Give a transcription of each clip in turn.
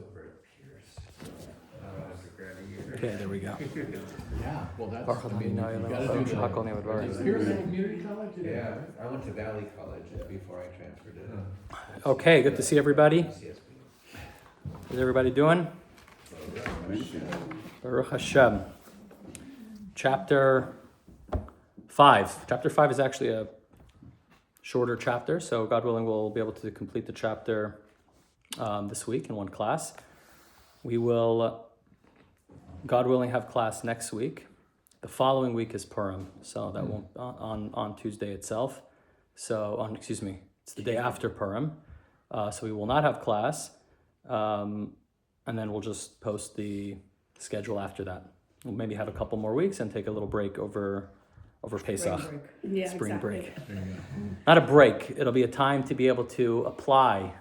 over at Pierce. I don't have to grab a year. Okay, there we go. Yeah, well, that's, Baruch I mean, you Adonai gotta Eloheinu do melech haolam the, v'dvarim. is Pearson Community College? It is, Yeah, right? I went to Valley College before I transferred to. Okay, good to see everybody. CSB. How's everybody doing? Baruch Hashem. Chapter 5. Chapter 5 is actually a shorter chapter, so God willing, we'll be able to complete the chapter this week in one class. We will, God willing, have class next week. The following week is Purim, so that won't on Tuesday itself. So it's the day after Purim, so we will not have class, and then we'll just post the schedule after that. We'll maybe have a couple more weeks and take a little break over Pesach, spring break. There you go. Not a break. It'll be a time to be able to apply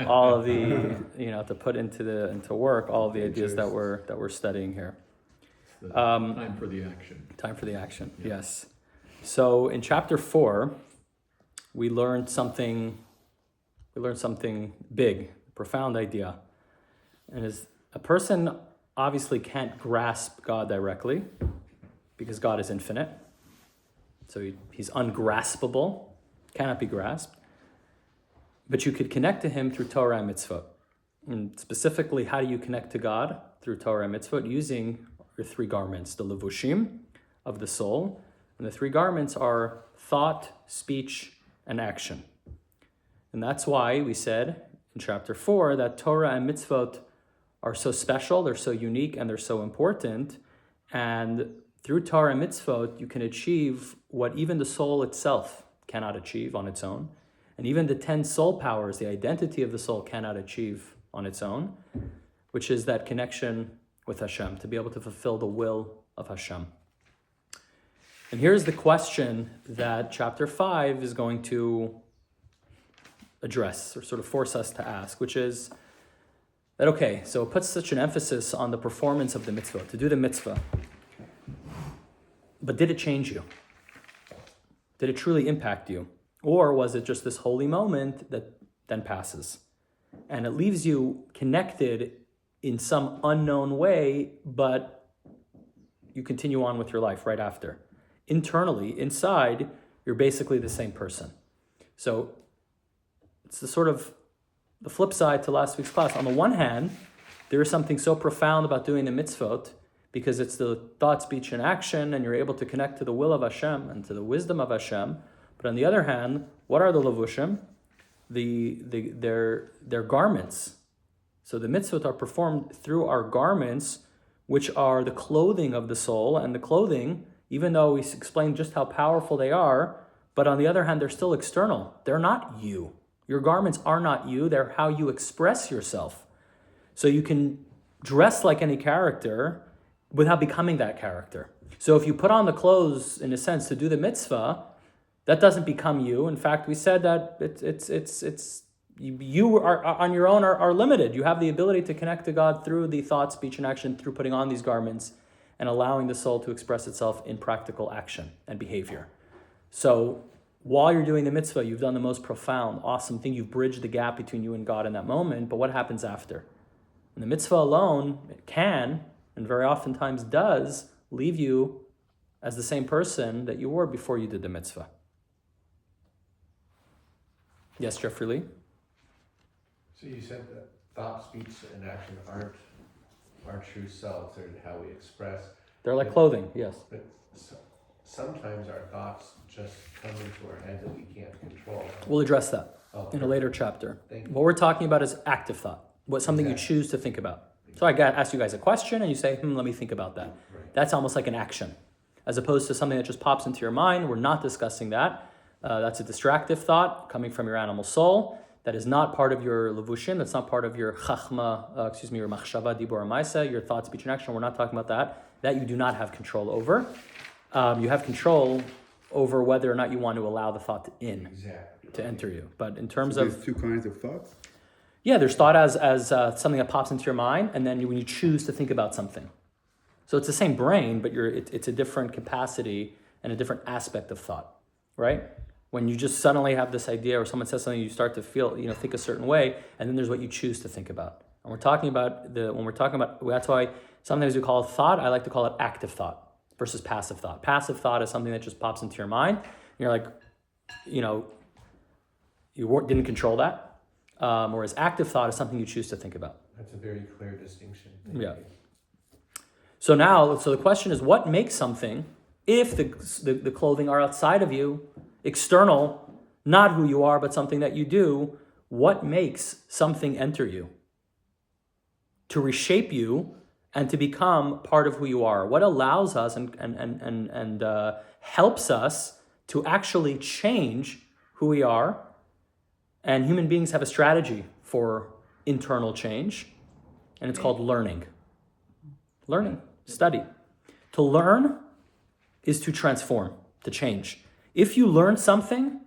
all of the, to put into work all of the ideas that we're studying here. The time for the action. Time for the action. Yeah. Yes. So in chapter 4, we learned something big, profound idea, and is a person obviously can't grasp God directly, because God is infinite. So he's ungraspable, cannot be grasped. But you could connect to him through Torah and Mitzvah. And specifically, how do you connect to God through Torah and Mitzvah? Using your three garments, the levushim of the soul. And the three garments are thought, speech, and action. And that's why we said in chapter 4 that Torah and Mitzvot are so special, they're so unique, and they're so important. And through Torah and Mitzvot, you can achieve what even the soul itself cannot achieve on its own. And even the 10 soul powers, the identity of the soul, cannot achieve on its own, which is that connection with Hashem, to be able to fulfill the will of Hashem. And here's the question that chapter 5 is going to address, or sort of force us to ask, which is that, okay, so it puts such an emphasis on the performance of the mitzvah, to do the mitzvah. But did it change you? Did it truly impact you? Or was it just this holy moment that then passes? And it leaves you connected in some unknown way, but you continue on with your life right after. Internally, inside, you're basically the same person. So it's the sort of the flip side to last week's class. On the one hand, there is something so profound about doing the mitzvot, because it's the thought, speech, and action, and you're able to connect to the will of Hashem and to the wisdom of Hashem. But on the other hand, what are the levushim? Their garments. So the mitzvot are performed through our garments, which are the clothing of the soul. And the clothing, even though we explained just how powerful they are, but on the other hand, they're still external. They're not you. Your garments are not you. They're how you express yourself. So you can dress like any character without becoming that character. So if you put on the clothes, in a sense, to do the mitzvah, that doesn't become you. In fact, we said that you are on your own are limited. You have the ability to connect to God through the thought, speech, and action, through putting on these garments and allowing the soul to express itself in practical action and behavior. So while you're doing the mitzvah, you've done the most profound, awesome thing. You've bridged the gap between you and God in that moment. But what happens after? And the mitzvah alone, it can, and very oftentimes does, leave you as the same person that you were before you did the mitzvah. Yes, Jeffrey Lee? So you said that thought, speech, and action aren't our true selves, or how we express. They're like clothing, yes. But sometimes our thoughts just come into our head that we can't control. We'll address that Okay. in a later chapter. Thank you. What we're talking about is active thought. What's something you choose to think about. So I ask you guys a question and you say, let me think about that. Right. That's almost like an action, as opposed to something that just pops into your mind. We're not discussing that. That's a distractive thought coming from your animal soul. That is not part of your levushim. That's not part of your chachma, your machshava, dibur, maisa, your thought, speech, and action. We're not talking about that. That you do not have control over. You have control over whether or not you want to allow the thought to enter you. But in terms of... There's two kinds of thoughts? Yeah, there's thought as something that pops into your mind, and then when you choose to think about something. So it's the same brain, but it's a different capacity and a different aspect of thought, right? when you just suddenly have this idea or someone says something, you start to feel, think a certain way, and then there's what you choose to think about. And that's why sometimes we call it thought. I like to call it active thought versus passive thought. Passive thought is something that just pops into your mind. And you're like, you didn't control that. Whereas active thought is something you choose to think about. That's a very clear distinction. Thank Yeah. you. So the question is, what makes something, if the clothing are outside of you, external, not who you are, but something that you do, what makes something enter you? To reshape you and to become part of who you are? What allows us and helps us to actually change who we are? And human beings have a strategy for internal change, and it's called learning. Learning, study. To learn is to transform, to change. If you learn something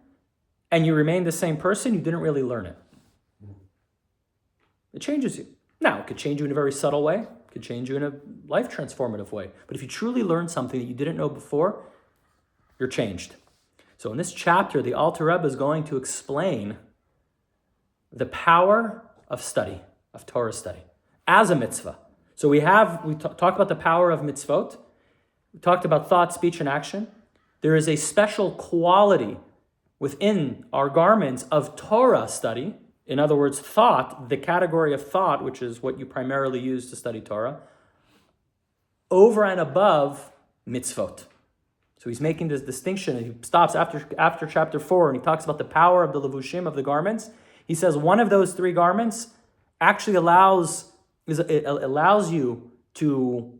and you remain the same person, you didn't really learn it. It changes you. Now, it could change you in a very subtle way. It could change you in a life transformative way. But if you truly learn something that you didn't know before, you're changed. So in this chapter, the Alter Rebbe is going to explain the power of study, of Torah study, as a mitzvah. So we talked about the power of mitzvot. We talked about thought, speech, and action. There is a special quality within our garments of Torah study. In other words, thought, the category of thought, which is what you primarily use to study Torah, over and above mitzvot. So he's making this distinction, and he stops after chapter 4, and he talks about the power of the levushim, of the garments. He says one of those three garments actually allows you to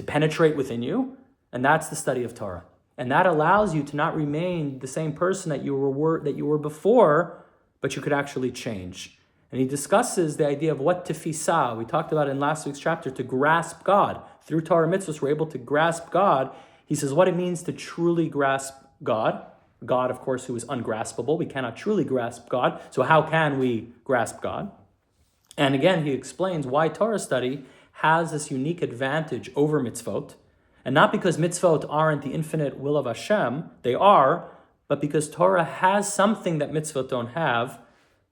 penetrate within you, and that's the study of Torah. And that allows you to not remain the same person that you were before, but you could actually change. And he discusses the idea of what tefisa. We talked about in last week's chapter, to grasp God. Through Torah mitzvahs, we're able to grasp God. He says what it means to truly grasp God. God, of course, who is ungraspable. We cannot truly grasp God. So how can we grasp God? And again, he explains why Torah study has this unique advantage over mitzvot. And not because mitzvot aren't the infinite will of Hashem. They are. But because Torah has something that mitzvot don't have,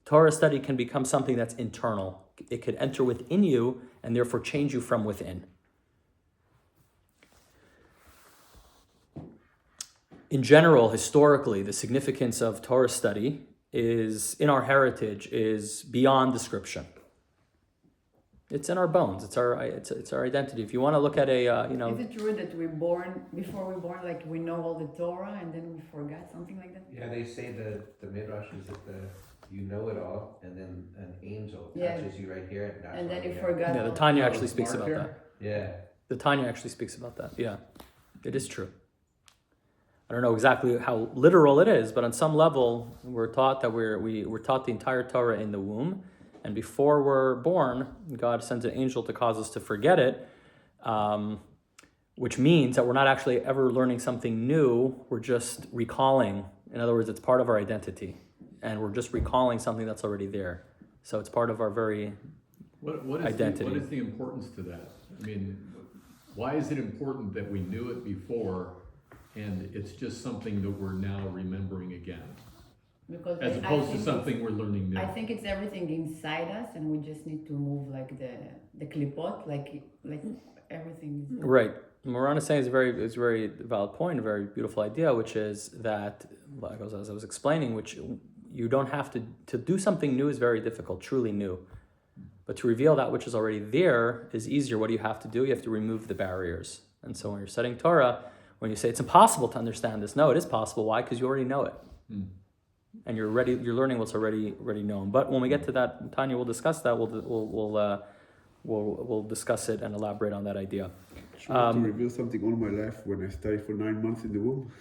Torah study can become something that's internal. It could enter within you and therefore change you from within. In general, historically, the significance of Torah study is, in our heritage, is beyond description. It's in our bones. It's our identity. If you want to look at Is it true that before we're born, like we know all the Torah and then we forgot something like that? Yeah, they say the midrash is that you know it all, and then an angel Yeah. touches you right here, and that's And then why you we forgot. Yeah, the all- Tanya actually speaks Mark about here? that. Yeah. The Tanya actually speaks about that. Yeah, it is true. I don't know exactly how literal it is, but on some level, we're taught that we're taught the entire Torah in the womb, and before we're born, God sends an angel to cause us to forget it, which means that we're not actually ever learning something new. We're just recalling. In other words, it's part of our identity, and we're just recalling something that's already there. So it's part of our very What is identity. what is the importance to that? I mean, why is it important that we knew it before, and it's just something that we're now remembering again, Because as I opposed to think something we're learning new? I think it's everything inside us, and we just need to move like the klipot, like everything. Right. Morana is saying is a very valid point, a very beautiful idea, which is that, like as I was explaining, which you don't have to do something new is very difficult, truly new. But to reveal that which is already there is easier. What do you have to do? You have to remove the barriers. And so when you're studying Torah, when you say it's impossible to understand this, no, it is possible. Why? Because you already know it. And you're learning what's already known. But when we get to that, Tanya, we'll discuss that. We'll discuss it and elaborate on that idea. To reveal something all my life when I studied for 9 months in the womb.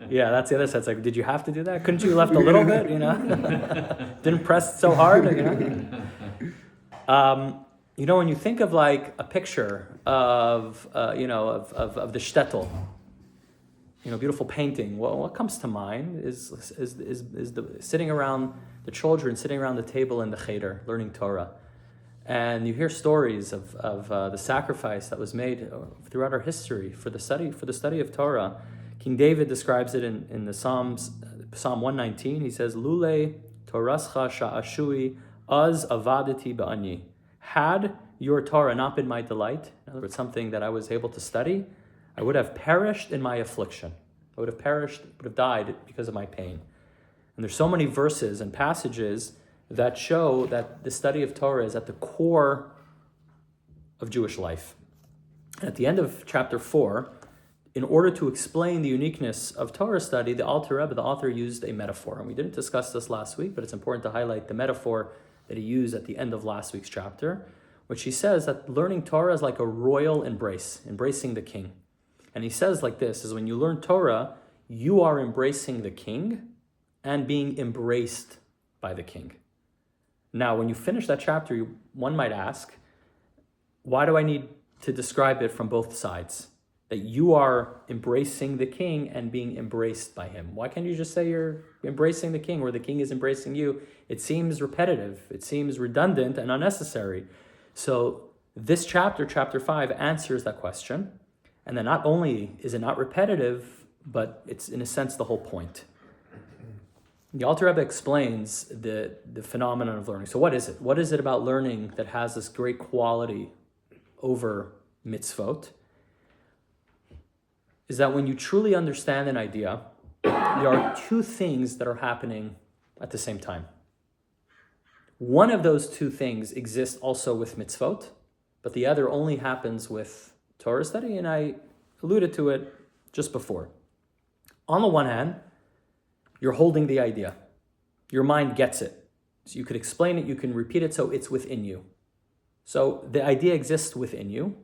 Yeah, that's the other side. It's like, did you have to do that? Couldn't you have left a little bit? Didn't press so hard. When you think of like a picture of the shtetl, beautiful painting. Well, what comes to mind is the children sitting around the table in the cheder learning Torah, and you hear stories of the sacrifice that was made throughout our history for the study of Torah. King David describes it in the Psalms, Psalm 119. He says, Lule Torascha sha'ashui az avadati ba'ani. Had your Torah not been my delight, in other words, something that I was able to study, I would have perished in my affliction. I would have perished, would have died because of my pain. And there's so many verses and passages that show that the study of Torah is at the core of Jewish life. At the end of chapter 4, in order to explain the uniqueness of Torah study, the author used a metaphor. And we didn't discuss this last week, but it's important to highlight the metaphor that he used at the end of last week's chapter, which he says that learning Torah is like a royal embrace, embracing the king. And he says like this, is when you learn Torah, you are embracing the king and being embraced by the king. Now, when you finish that chapter, one might ask, why do I need to describe it from both sides? That you are embracing the king and being embraced by him. Why can't you just say you're embracing the king or the king is embracing you? It seems repetitive. It seems redundant and unnecessary. So this chapter, chapter 5, answers that question. And then not only is it not repetitive, but it's in a sense the whole point. The Alter Rebbe explains the phenomenon of learning. So what is it? What is it about learning that has this great quality over mitzvot? Is that when you truly understand an idea, there are two things that are happening at the same time. One of those two things exists also with mitzvot, but the other only happens with Torah study, and I alluded to it just before. On the one hand, you're holding the idea. Your mind gets it. So you could explain it, you can repeat it, so it's within you. So the idea exists within you.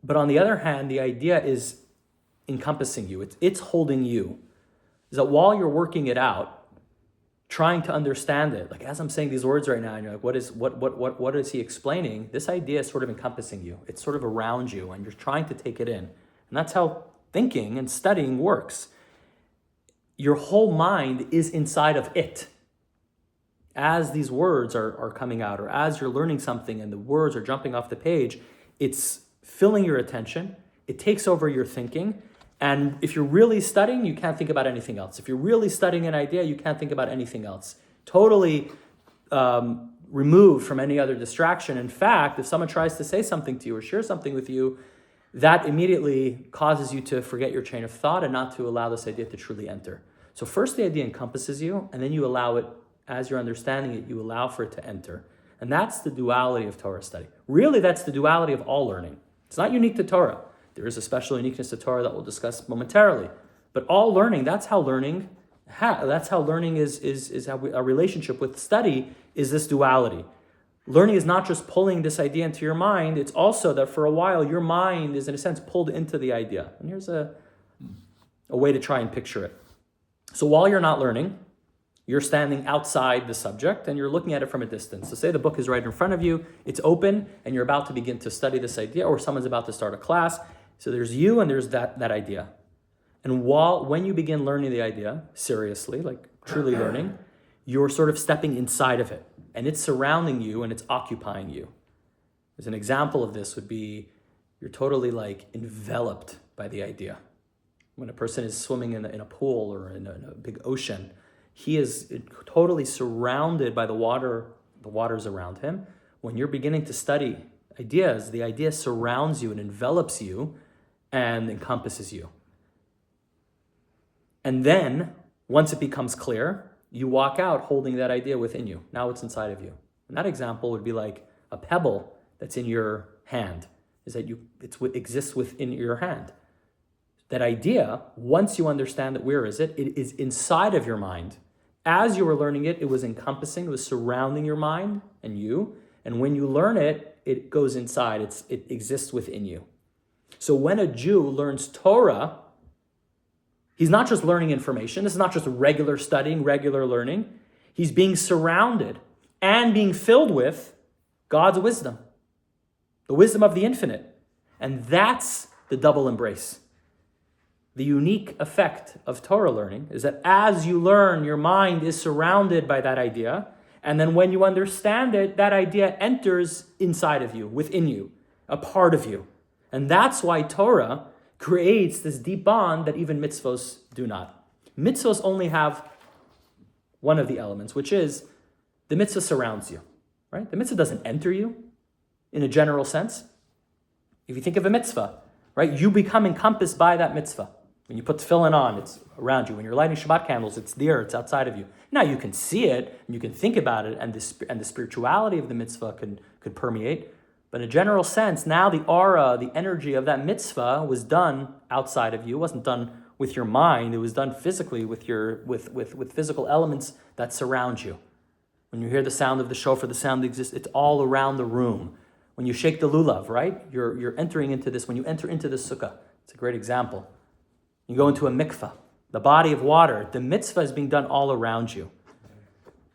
But on the other hand, the idea is encompassing you. It's holding you. Is that while you're working it out, trying to understand it, like as I'm saying these words right now, and you're like, what is he explaining? This idea is sort of encompassing you. It's sort of around you, and you're trying to take it in. And that's how thinking and studying works. Your whole mind is inside of it. As these words are coming out, or as you're learning something and the words are jumping off the page, it's filling your attention. It takes over your thinking. And if you're really studying, you can't think about anything else. If you're really studying an idea, you can't think about anything else. Totally removed from any other distraction. In fact, if someone tries to say something to you or share something with you, that immediately causes you to forget your chain of thought and not to allow this idea to truly enter. So first the idea encompasses you, and then you allow it, as you're understanding it, you allow for it to enter. And that's the duality of Torah study. Really, that's the duality of all learning. It's not unique to Torah. There is a special uniqueness to Torah that we'll discuss momentarily. But all learning, that's how learning is how our relationship with study is this duality. Learning is not just pulling this idea into your mind, it's also that for a while your mind is in a sense pulled into the idea. And here's a way to try and picture it. So while you're not learning, you're standing outside the subject and you're looking at it from a distance. So say the book is right in front of you, it's open, and you're about to begin to study this idea, or someone's about to start a class. So there's you and there's that idea. And when you begin learning the idea, seriously, like truly learning, you're sort of stepping inside of it. And it's surrounding you and it's occupying you. As an example of this would be, you're totally like enveloped by the idea. When a person is swimming in a pool or in a big ocean, he is totally surrounded by the waters around him. When you're beginning to study ideas, the idea surrounds you and envelops you and encompasses you. And then, once it becomes clear, you walk out holding that idea within you. Now it's inside of you. And that example would be like a pebble that's in your hand, is that it exists within your hand. That idea, once you understand that where is it is inside of your mind. As you were learning it, it was encompassing, it was surrounding your mind and you. And when you learn it, it goes inside, it exists within you. So when a Jew learns Torah, he's not just learning information. This is not just regular studying, regular learning. He's being surrounded and being filled with God's wisdom, the wisdom of the infinite. And that's the double embrace. The unique effect of Torah learning is that as you learn, your mind is surrounded by that idea. And then when you understand it, that idea enters inside of you, within you, a part of you. And that's why Torah creates this deep bond that even mitzvos do not. Mitzvos only have one of the elements, which is the mitzvah surrounds you, right? The mitzvah doesn't enter you in a general sense. If you think of a mitzvah, right, you become encompassed by that mitzvah. When you put tefillin on, it's around you. When you're lighting Shabbat candles, it's there, it's outside of you. Now you can see it, and you can think about it, and the spirituality of the mitzvah could permeate. But in a general sense, now the aura, the energy of that mitzvah was done outside of you. It wasn't done with your mind. It was done physically with physical elements that surround you. When you hear the sound of the shofar, the sound exists. It's all around the room. When you shake the lulav, right? You're entering into this. When you enter into the sukkah, it's a great example. You go into a mikvah, the body of water. The mitzvah is being done all around you.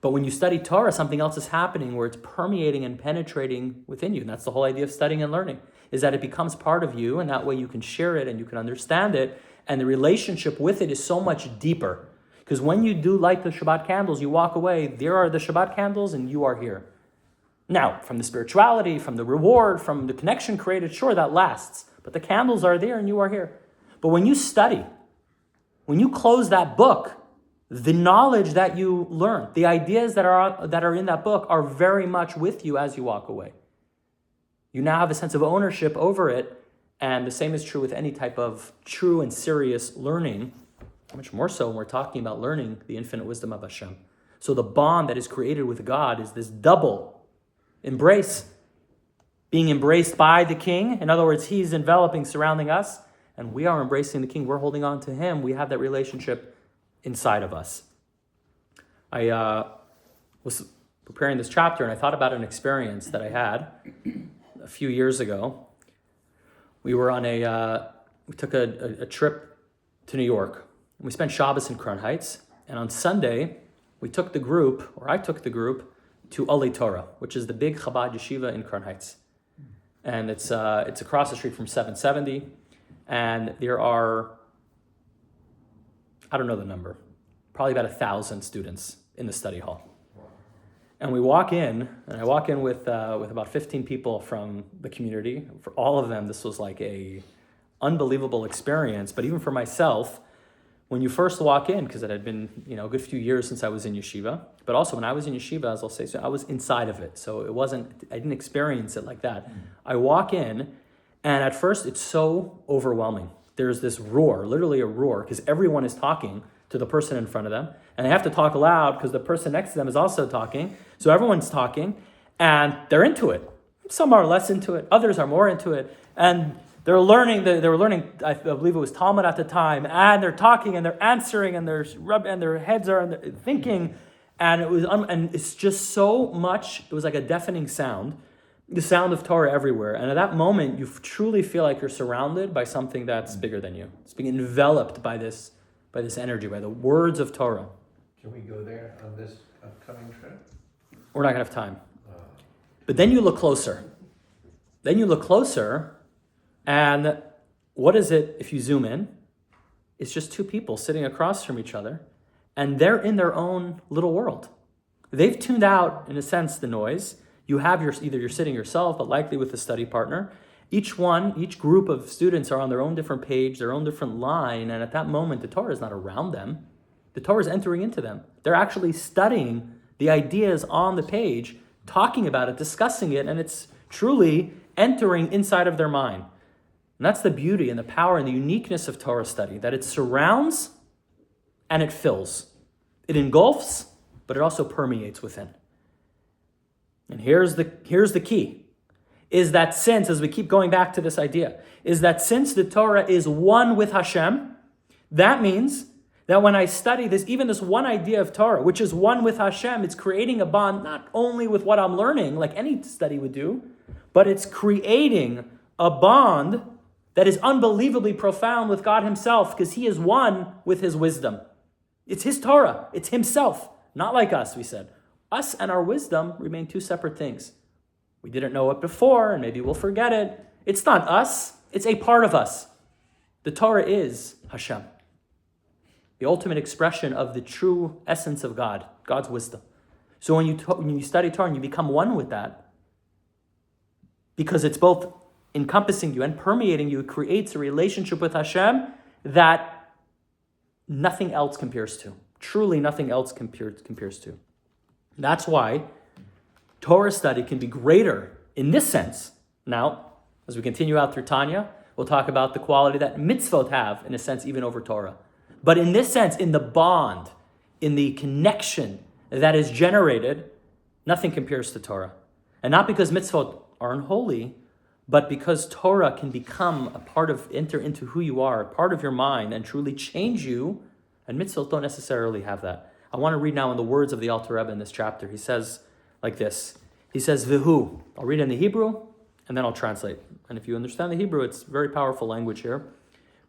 But when you study Torah, something else is happening where it's permeating and penetrating within you. And that's the whole idea of studying and learning, is that it becomes part of you, and that way you can share it and you can understand it. And the relationship with it is so much deeper. Because when you do light the Shabbat candles, you walk away, there are the Shabbat candles and you are here. Now, from the spirituality, from the reward, from the connection created, sure, that lasts. But the candles are there and you are here. But when you study, when you close that book, the knowledge that you learn, the ideas that are in that book are very much with you as you walk away. You now have a sense of ownership over it, and the same is true with any type of true and serious learning, much more so when we're talking about learning the infinite wisdom of Hashem. So the bond that is created with God is this double embrace, being embraced by the King. In other words, He's enveloping, surrounding us, and we are embracing the King. We're holding on to Him. We have that relationship inside of us. I was preparing this chapter and I thought about an experience that I had a few years ago. We were on we took a trip to New York. We spent Shabbos in Crown Heights, and on Sunday, I took the group to Olei Torah, which is the big Chabad yeshiva in Crown Heights. And it's across the street from 770, and there are, I don't know the number, probably about 1,000 students in the study hall. And we walk in, and I walk in with about 15 people from the community. For all of them, this was like a unbelievable experience. But even for myself, when you first walk in, because it had been a good few years since I was in yeshiva, but also when I was in yeshiva, as I'll say, so I was inside of it. So I didn't experience it like that. I walk in, and at first it's so overwhelming. There's this roar, literally a roar, because everyone is talking to the person in front of them, and they have to talk loud because the person next to them is also talking. So everyone's talking, and they're into it. Some are less into it, others are more into it, and they were learning, I believe it was Talmud at the time, and they're talking and they're answering and their heads are thinking, and it's just so much. It was like a deafening sound, the sound of Torah everywhere. And at that moment, you truly feel like you're surrounded by something that's bigger than you. It's being enveloped by this energy, by the words of Torah. Can we go there on this upcoming trip? We're not gonna have time. But then you look closer. And what is it if you zoom in? It's just two people sitting across from each other, and they're in their own little world. They've tuned out, in a sense, the noise. You have either you're sitting yourself, but likely with a study partner. Each group of students are on their own different page, their own different line, and at that moment, the Torah is not around them. The Torah is entering into them. They're actually studying the ideas on the page, talking about it, discussing it, and it's truly entering inside of their mind. And that's the beauty and the power and the uniqueness of Torah study, that it surrounds and it fills. It engulfs, but it also permeates within. And here's the key, is that since, as we keep going back to this idea, is that since the Torah is one with Hashem, that means that when I study this, even this one idea of Torah, which is one with Hashem, it's creating a bond not only with what I'm learning, like any study would do, but it's creating a bond that is unbelievably profound with God Himself, because He is one with His wisdom. It's His Torah. It's Himself. Not like us, we said. Us and our wisdom remain two separate things. We didn't know it before, and maybe we'll forget it. It's not us. It's a part of us. The Torah is Hashem, the ultimate expression of the true essence of God, God's wisdom. So when you study Torah and you become one with that, because it's both encompassing you and permeating you, it creates a relationship with Hashem that nothing else compares to. Truly nothing else compares to. That's why Torah study can be greater in this sense. Now, as we continue out through Tanya, we'll talk about the quality that mitzvot have, in a sense, even over Torah. But in this sense, in the bond, in the connection that is generated, nothing compares to Torah. And not because mitzvot aren't holy, but because Torah can become a part of, enter into who you are, a part of your mind, and truly change you, and mitzvot don't necessarily have that. I want to read now in the words of the Alter Rebbe in this chapter. He says like this. He says, Vihu. I'll read it in the Hebrew, and then I'll translate. And if you understand the Hebrew, it's very powerful language here,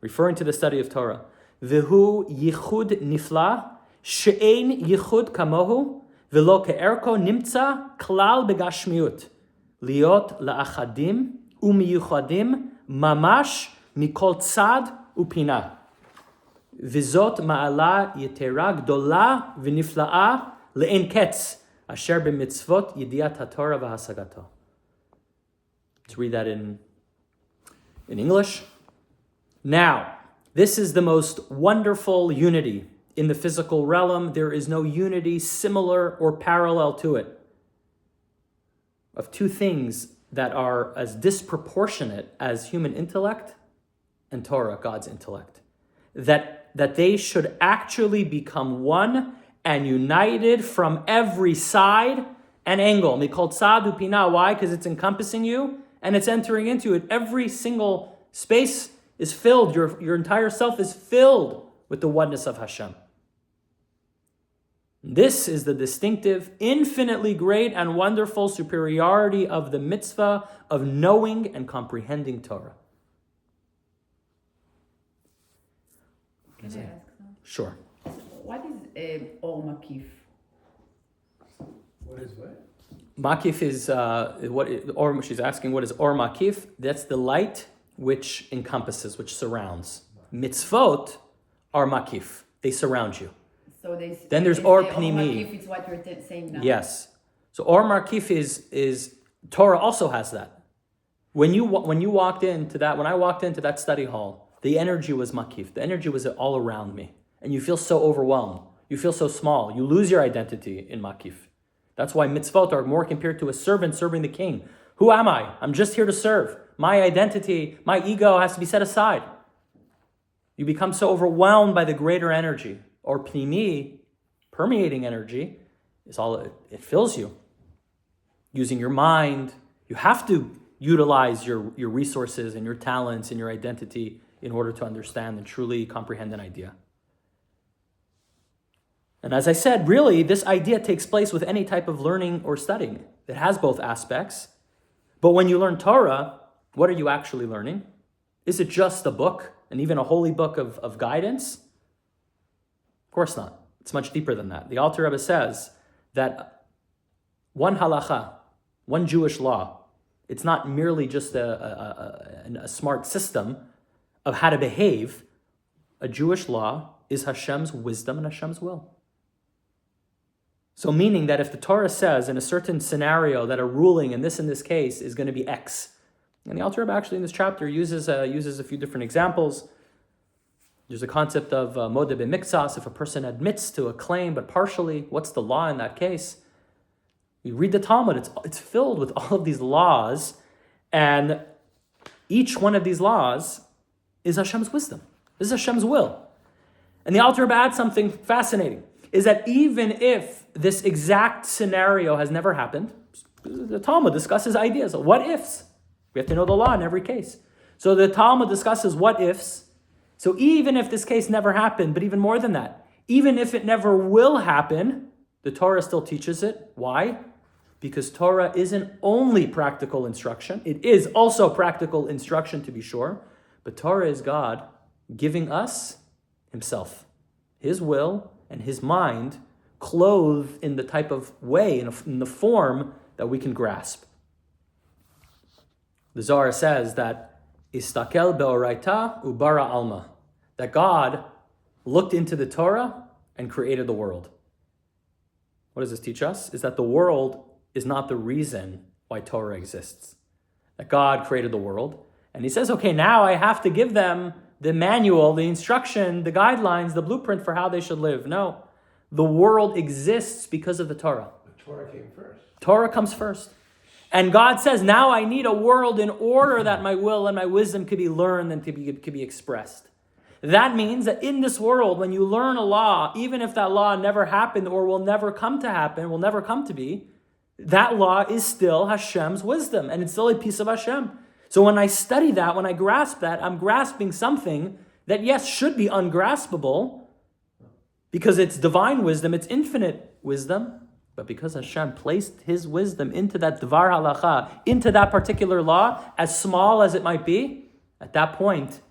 referring to the study of Torah. Vihu yichud nifla, she'ein yichud kamohu, velo ke'erko nimtza klal begashmiut, liot la'achadim umiyuchadim mamash mikol tzad upina. Vizot ma'ala yetera gdola v'nifla'a le'en ketz, asher b'mitzvot yediat haTorah v'hasagato. Let's read that in English. Now, this is the most wonderful unity in the physical realm. There is no unity similar or parallel to it, of two things that are as disproportionate as human intellect and Torah, God's intellect. That they should actually become one and united from every side and angle. Mikol tzad upina. Why? Because it's encompassing you and it's entering into it. Every single space is filled. Your entire self is filled with the oneness of Hashem. This is the distinctive, infinitely great and wonderful superiority of the mitzvah of knowing and comprehending Torah. Can I ask something? Sure. What is Or Makif? What is what? Makif is or she's asking, what is Or Makif? That's the light which encompasses, which surrounds. Mitzvot are Makif. They surround you. So Then there's they Or say Pnimi. Makif is what you're saying now. Yes. So Or Makif is Torah also has that. When you walked into that, when I walked into that study hall, the energy was Makif. The energy was all around me. And you feel so overwhelmed. You feel so small. You lose your identity in Makif. That's why mitzvot are more compared to a servant serving the king. Who am I? I'm just here to serve. My identity, my ego has to be set aside. You become so overwhelmed by the greater energy. Or pnimi, permeating energy, is all it fills you. Using your mind, you have to utilize your resources and your talents and your identity in order to understand and truly comprehend an idea. And as I said, really, this idea takes place with any type of learning or studying. It has both aspects. But when you learn Torah, what are you actually learning? Is it just a book, and even a holy book of guidance? Of course not. It's much deeper than that. The Alter Rebbe says that one halacha, one Jewish law, it's not merely just a smart system of how to behave. A Jewish law is Hashem's wisdom and Hashem's will. So meaning that if the Torah says in a certain scenario that a ruling in this case is going to be X, and the Alter Rebbe actually in this chapter uses a few different examples. There's a concept of modeh b'miktsas, if a person admits to a claim but partially, what's the law in that case? You read the Talmud, it's filled with all of these laws, and each one of these laws is Hashem's wisdom. This is Hashem's will. And the Alter Rebbe adds something fascinating, is that even if this exact scenario has never happened, the Talmud discusses ideas of what ifs. We have to know the law in every case. So the Talmud discusses what ifs. So even if this case never happened, but even more than that, even if it never will happen, the Torah still teaches it. Why? Because Torah isn't only practical instruction. It is also practical instruction, to be sure. But Torah is God giving us Himself, His will and His mind, clothed in the type of way, in the form that we can grasp. The Zohar says that Istakel be'oraita ubara alma, that God looked into the Torah and created the world. What does this teach us? Is that the world is not the reason why Torah exists. that God created the world. And he says, okay, now I have to give them the manual, the instruction, the guidelines, the blueprint for how they should live. No, the world exists because of the Torah. The Torah came first. Torah comes first. And God says, now I need a world in order that my will and my wisdom could be learned and could be expressed. That means that in this world, when you learn a law, even if that law never happened or will never come to happen, will never come to be, that law is still Hashem's wisdom, and it's still a piece of Hashem. So when I study that, when I grasp that, I'm grasping something that, yes, should be ungraspable, because it's divine wisdom, it's infinite wisdom, but because Hashem placed his wisdom into that Dvar Halacha, into that particular law, as small as it might be, at that point,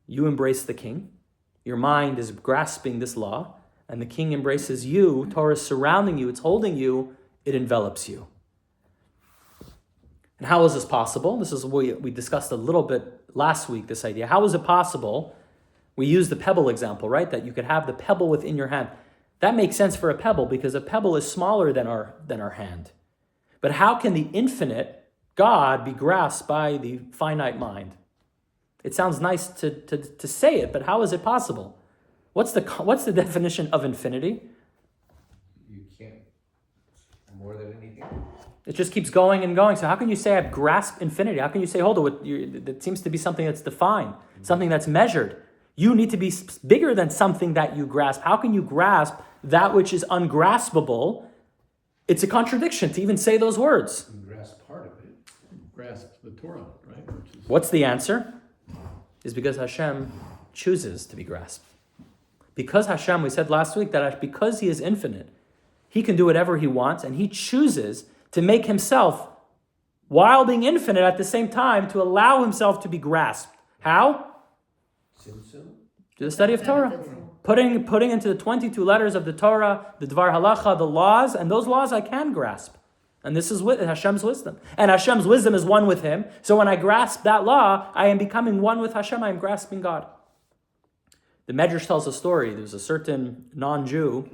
you embrace the king. Your mind is grasping this law, and the king embraces you. Torah is surrounding you, it's holding you, it envelops you. And how is this possible? This is what we discussed a little bit last week, this idea. How is it possible? We use the pebble example, right? That you could have the pebble within your hand. That makes sense for a pebble because a pebble is smaller than our hand. But how can the infinite God be grasped by the finite mind? It sounds nice to say it, but how is it possible? What's the definition of infinity? You can't more than anything. It just keeps going and going. So how can you say I've grasped infinity? How can you say, hold on, that seems to be something that's defined, something that's measured. You need to be bigger than something that you grasp. How can you grasp that which is ungraspable? It's a contradiction to even say those words. You grasp part of it. Grasp the Torah, right? What's the answer? Is because Hashem chooses to be grasped. Because Hashem, we said last week that because he is infinite, he can do whatever he wants, and he chooses to make himself, while being infinite at the same time, to allow himself to be grasped. How? Tzimtzum. Do the study of Torah. Putting into the 22 letters of the Torah, the Dvar Halacha, the laws, and those laws I can grasp. And this is Hashem's wisdom. And Hashem's wisdom is one with him. So when I grasp that law, I am becoming one with Hashem. I am grasping God. The Medrash tells a story. There was a certain non-Jew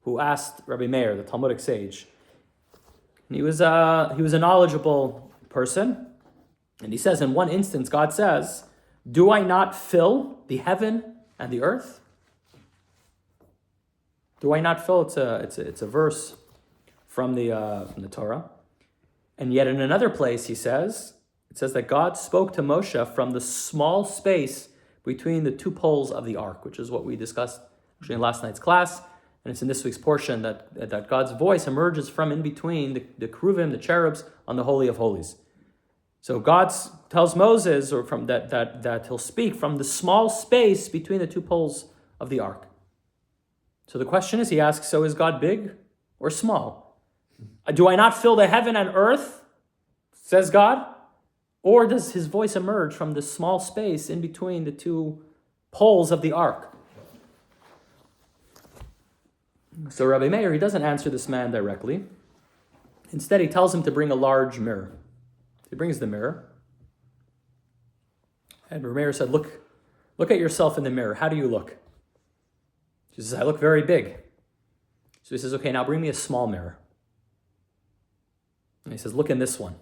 who asked Rabbi Meir, the Talmudic sage. And he was a knowledgeable person. And he says, in one instance, God says, do I not fill the heaven and the earth? Do I not fill? It's a verse from the Torah. And yet in another place it says that God spoke to Moshe from the small space between the two poles of the ark, which is what we discussed actually in last night's class. And it's in this week's portion that God's voice emerges from in between the Keruvim, the cherubs, on the Holy of Holies. So God tells Moses or from that he'll speak from the small space between the two poles of the ark. So the question is, he asks, so is God big or small? Do I not fill the heaven and earth, says God? Or does his voice emerge from the small space in between the two poles of the ark? So Rabbi Meir, he doesn't answer this man directly. Instead, he tells him to bring a large mirror. He brings the mirror. And Rabbi Meir said, look at yourself in the mirror. How do you look? He says, I look very big. So he says, okay, now bring me a small mirror. And he says, look in this one.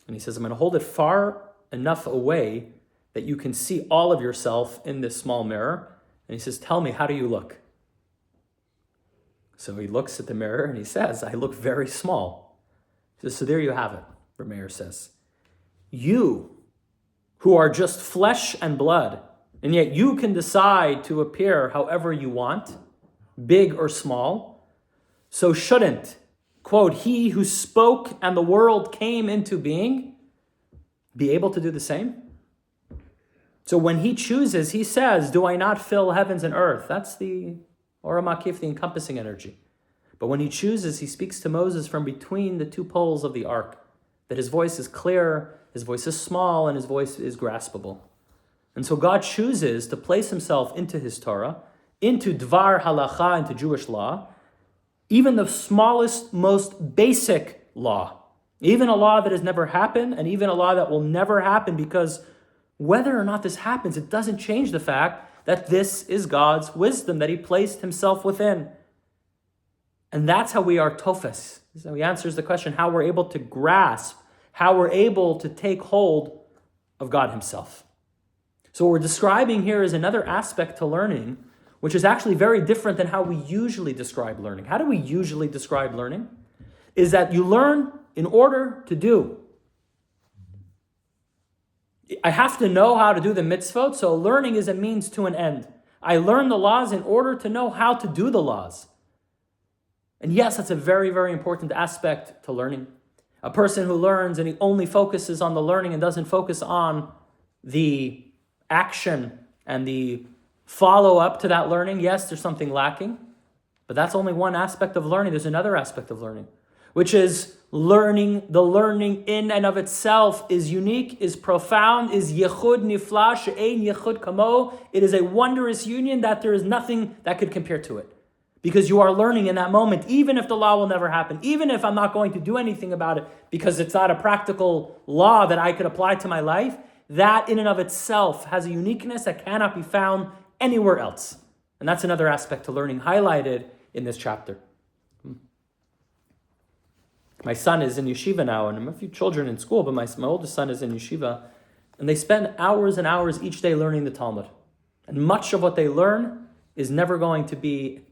And he says, I'm going to hold it far enough away that you can see all of yourself in this small mirror. And he says, tell me, how do you look? So he looks at the mirror and he says, I look very small. He says, so there you have it, Rameir says. You, who are just flesh and blood, and yet you can decide to appear however you want, big or small, so shouldn't, quote, he who spoke and the world came into being, be able to do the same? So when he chooses, he says, do I not fill heavens and earth? That's the Ora Makif, the encompassing energy. But when he chooses, he speaks to Moses from between the two poles of the ark, that his voice is clear, his voice is small, and his voice is graspable. And so God chooses to place himself into his Torah, into Dvar Halacha, into Jewish law, even the smallest, most basic law, even a law that has never happened, and even a law that will never happen, because whether or not this happens, it doesn't change the fact that this is God's wisdom that he placed himself within. And that's how we are tofes. So he answers the question how we're able to grasp, how we're able to take hold of God himself. So what we're describing here is another aspect to learning, which is actually very different than how we usually describe learning. How do we usually describe learning? Is that you learn in order to do. I have to know how to do the mitzvot, so learning is a means to an end. I learn the laws in order to know how to do the laws. And yes, that's a very, very important aspect to learning. A person who learns and he only focuses on the learning and doesn't focus on the action and the follow-up to that learning, yes, there's something lacking, but that's only one aspect of learning. There's another aspect of learning, which is learning. The learning in and of itself is unique, is profound, is yichud nifla she'ein yichud kamo. It is a wondrous union that there is nothing that could compare to it. Because you are learning in that moment, even if the law will never happen, even if I'm not going to do anything about it, because it's not a practical law that I could apply to my life, that in and of itself has a uniqueness that cannot be found anywhere else. And that's another aspect to learning highlighted in this chapter. My son is in yeshiva now, and I have a few children in school, but my oldest son is in yeshiva, and they spend hours and hours each day learning the Talmud. And much of what they learn is never going to be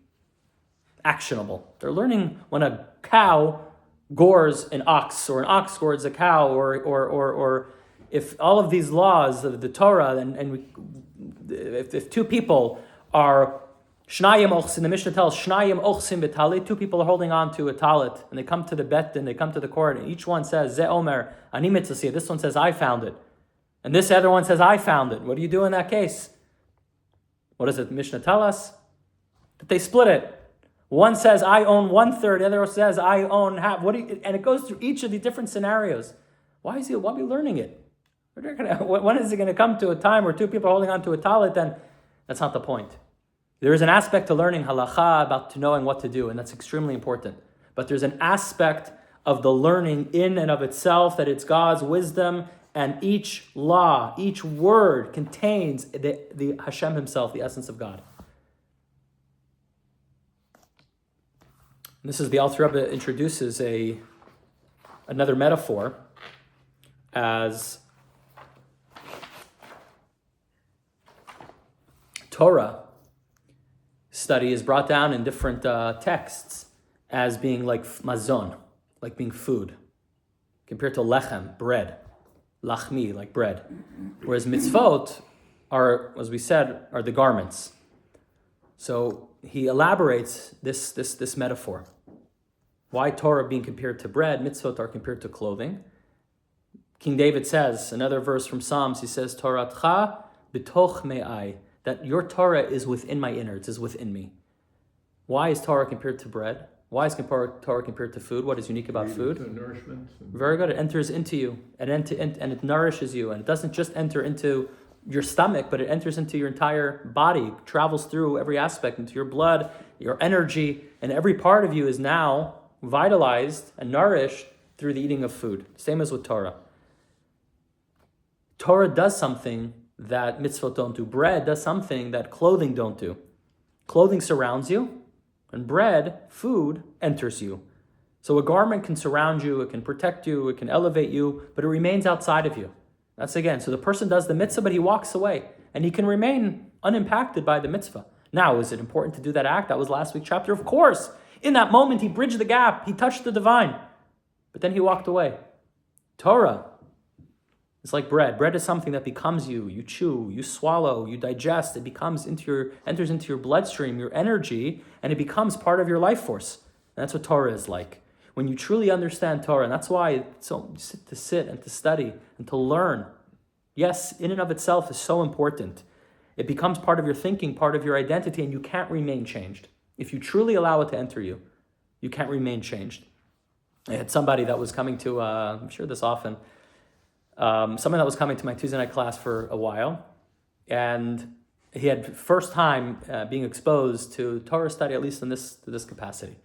actionable. They're learning when a cow gores an ox, or an ox gores a cow, or if all of these laws of the Torah, if two people are Shnayim ochsin, the Mishnah tells Shnayim ochsin b'talit, two people are holding on to a talit, and they come to the bet, and they come to the court, and each one says, Ze Omer, Ani mitzvah. This one says, I found it. And this other one says, I found it. What do you do in that case? What does the Mishnah tell us? That they split it. One says, I own 1/3, the other says, I own half. And it goes through each of the different scenarios. Why are we learning it? When is it going to come to a time where two people are holding on to a talit? Then that's not the point. There is an aspect to learning halacha, about to knowing what to do, and that's extremely important. But there's an aspect of the learning in and of itself, that it's God's wisdom, and each law, each word contains the Hashem himself, the essence of God. And this is the Alter Rebbe introduces another metaphor as Torah study is brought down in different texts as being like mazon, like being food, compared to lechem, bread, lachmi, like bread. Whereas mitzvot are, as we said, are the garments. So he elaborates this metaphor. Why Torah being compared to bread, mitzvot are compared to clothing. King David says, another verse from Psalms, he says, Toratcha b'toch me'ai, that your Torah is within my innards, is within me. Why is Torah compared to bread? Why is Torah compared to food? What is unique about food? Nourishment. Very good. It enters into you, and it nourishes you. And it doesn't just enter into your stomach, but it enters into your entire body, travels through every aspect, into your blood, your energy, and every part of you is now vitalized and nourished through the eating of food. Same as with Torah. Torah does something that mitzvot don't do. Bread does something that clothing don't do. Clothing surrounds you, and bread, food, enters you. So a garment can surround you, it can protect you, it can elevate you, but it remains outside of you. That's again, so the person does the mitzvah, but he walks away, and he can remain unimpacted by the mitzvah. Now, is it important to do that act? That was last week's chapter. Of course. In that moment, he bridged the gap, he touched the divine, but then he walked away. Torah, it's like bread. Bread is something that becomes you. You chew, you swallow, you digest. It enters into your bloodstream, your energy, and it becomes part of your life force. And that's what Torah is like. When you truly understand Torah, and that's why it's so to sit and to study and to learn. Yes, in and of itself is so important. It becomes part of your thinking, part of your identity, and you can't remain changed. If you truly allow it to enter you, you can't remain changed. I had somebody that was coming to, I'm sure this often, someone that was coming to my Tuesday night class for a while, and he had first time being exposed to Torah study, at least to this capacity.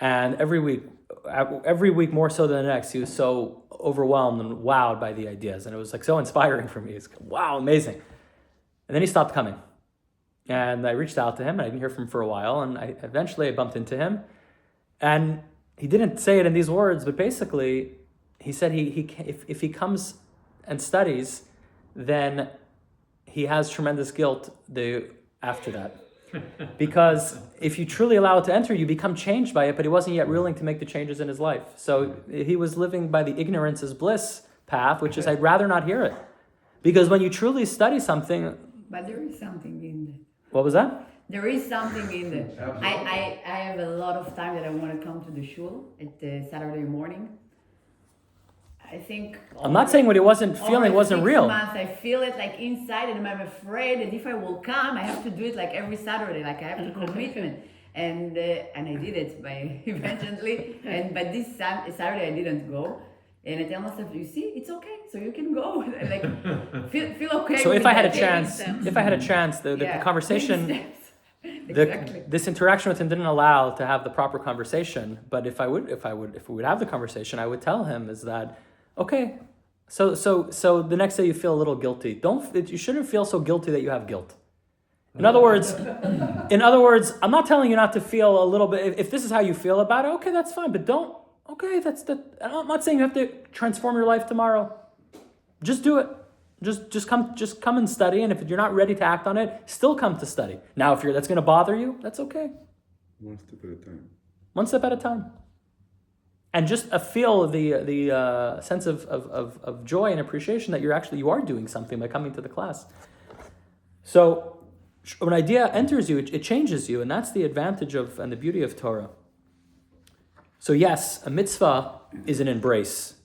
And every week more so than the next, he was so overwhelmed and wowed by the ideas, and it was like so inspiring for me. It's wow, amazing. And then he stopped coming, and I reached out to him, and I didn't hear from him for a while, and eventually I bumped into him, and he didn't say it in these words, but basically he said if he comes and studies, then he has tremendous guilt after that. Because if you truly allow it to enter, you become changed by it, but he wasn't yet willing to make the changes in his life. So he was living by the ignorance is bliss path, which is I'd rather not hear it. Because when you truly study something... But there is something in that. What was that? There is something in that. Absolutely. I have a lot of time that I want to come to the shul at Saturday morning. I think... I'm not saying what he wasn't feeling wasn't 6 real. months, I feel it like inside, and I'm afraid that if I will come, I have to do it like every Saturday, like I have the commitment. And I did it by eventually. But this Saturday I didn't go. And I tell myself, you see, it's okay, so you can go. Like, feel okay. So with if I had a that. chance, the conversation, baby steps. Exactly. this interaction with him didn't allow to have the proper conversation. But if we would have the conversation, I would tell him is that, okay, so the next day you feel a little guilty. You shouldn't feel so guilty that you have guilt. In other words, I'm not telling you not to feel a little bit. If this is how you feel about it, okay, that's fine. But don't. Okay, I'm not saying you have to transform your life tomorrow. Just do it. Just come and study. And if you're not ready to act on it, still come to study. Now, if that's going to bother you, that's okay. One step at a time. One step at a time. And just feel the sense of joy and appreciation that you are doing something by coming to the class. So when an idea enters you, it changes you, and that's the advantage and the beauty of Torah. So yes, a mitzvah is an embrace,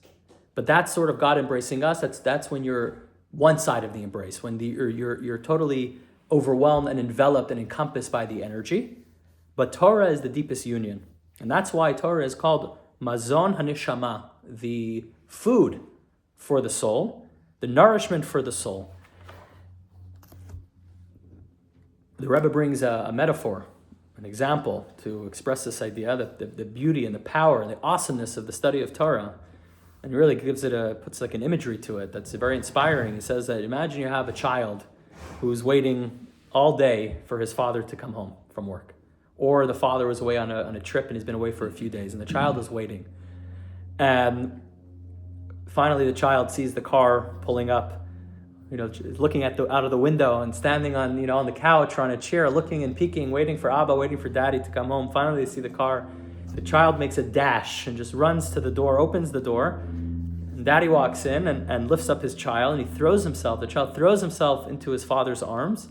but that's sort of God embracing us. That's when you're one side of the embrace, when you're totally overwhelmed and enveloped and encompassed by the energy. But Torah is the deepest union, and that's why Torah is called Mazon HaNeshama, the food for the soul, the nourishment for the soul. The Rebbe brings a metaphor, an example to express this idea, that the beauty and the power and the awesomeness of the study of Torah, and really puts like an imagery to it that's very inspiring. He says that imagine you have a child who's waiting all day for his father to come home from work, or the father was away on a trip and he's been away for a few days, and the child is waiting, and finally the child sees the car pulling up, looking out of the window and standing on the couch or on a chair, looking and peeking, waiting for Abba, waiting for Daddy to come home. Finally, they see the car. The child makes a dash and just runs to the door, opens the door, and Daddy walks in and lifts up his child, and the child throws himself into his father's arms.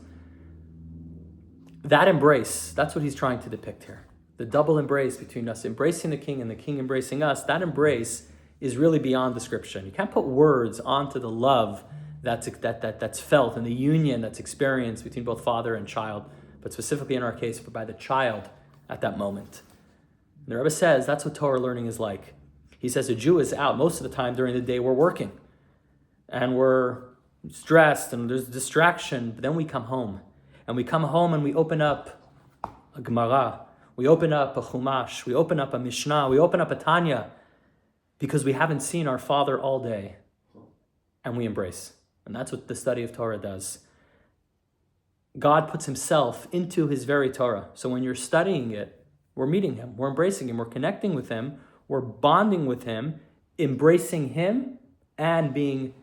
That embrace, that's what he's trying to depict here. The double embrace between us embracing the King and the King embracing us, that embrace is really beyond description. You can't put words onto the love that's felt and the union that's experienced between both father and child, but specifically in our case, by the child at that moment. And the Rebbe says that's what Torah learning is like. He says a Jew is out most of the time during the day. We're working and we're stressed and there's distraction, but then we come home and we open up a Gemara, we open up a Chumash, we open up a Mishnah, we open up a Tanya, because we haven't seen our Father all day, and we embrace. And that's what the study of Torah does. God puts himself into his very Torah. So when you're studying it, we're meeting him, we're embracing him, we're connecting with him, we're bonding with him, embracing him, and being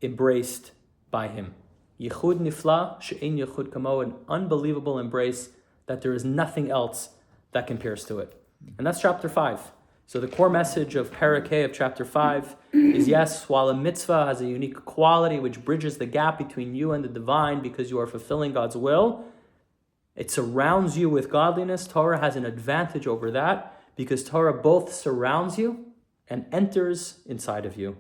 embraced by him. Yichud nifla she'ein yichud kamo, an unbelievable embrace that there is nothing else that compares to it. And that's chapter 5. So the core message of Perek Hey of chapter 5 is, yes, while a mitzvah has a unique quality which bridges the gap between you and the divine because you are fulfilling God's will, it surrounds you with godliness. Torah has an advantage over that because Torah both surrounds you and enters inside of you.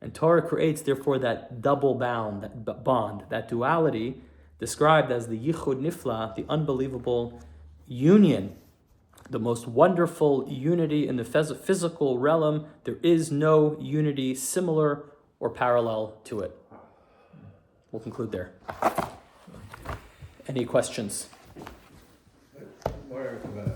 And Torah creates, therefore, that double bond, that duality described as the yichud nifla, the unbelievable union, the most wonderful unity in the physical realm. There is no unity similar or parallel to it. We'll conclude there. Any questions? More of a